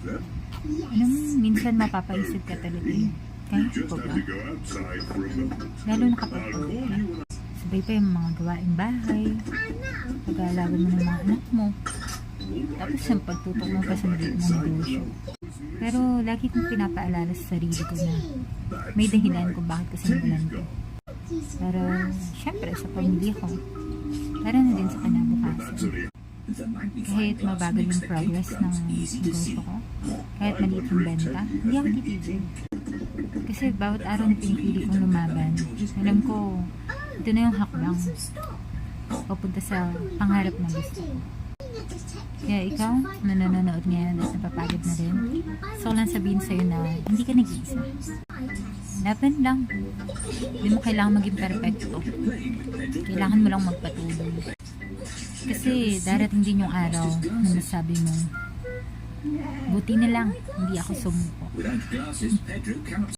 Alam mo, minsan mapapaisip ka talaga eh. Kaya ko ba? Lalo na kapag pagod ka. Sabay pa yung mga gawaing bahay, pag-aalaga mo ng mga anak mo, tapos yung pagtutok mo pa sa maliit mong negosyo. Pero lagi kong pinapaalala sa sarili ko na may dahilan kung bakit ko simulan ko. Pero syempre sa pamilya ko, para na din sa kinabukasan. Kahit mabagal yung progress ng negosyo ko, kahit maliit yung benta, hindi ako titigil. Kasi bawat araw na pinipili kong lumaban, alam ko, ito na yung hakbang papunta sa pangarap na gusto ko. Kaya ikaw, na nanonood ngayon at napapagod na rin, gusto ko lang sabihin sa'yo na hindi ka nag-iisa. Laban lang. Hindi mo kailangan maging perfecto. Kailangan mo lang magpatuloy. Kasi darating din yung araw na masabi mo, buti na lang, hindi ako sumuko.